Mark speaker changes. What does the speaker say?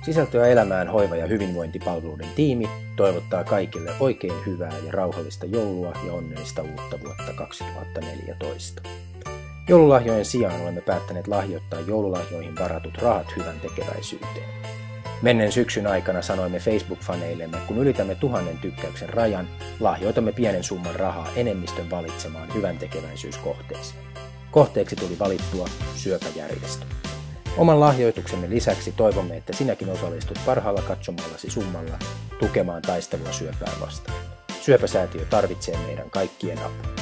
Speaker 1: Sisältöä elämään hoiva- ja hyvinvointipalveluiden tiimi toivottaa kaikille oikein hyvää ja rauhallista joulua ja onnellista uutta vuotta 2014. Joululahjojen sijaan olemme päättäneet lahjoittaa joululahjoihin varatut rahat hyvän tekeväisyyteen. Menneen syksyn aikana sanoimme Facebook-faneillemme, kun ylitämme 1000 tykkäyksen rajan, lahjoitamme pienen summan rahaa enemmistön valitsemaan hyvän tekeväisyyskohteeseen. Kohteeksi tuli valittua syöpäjärjestö. Oman lahjoituksemme lisäksi toivomme, että sinäkin osallistut parhaalla katsomallasi summalla tukemaan taistelua syöpää vastaan. Syöpäsäätiö tarvitsee meidän kaikkien apua.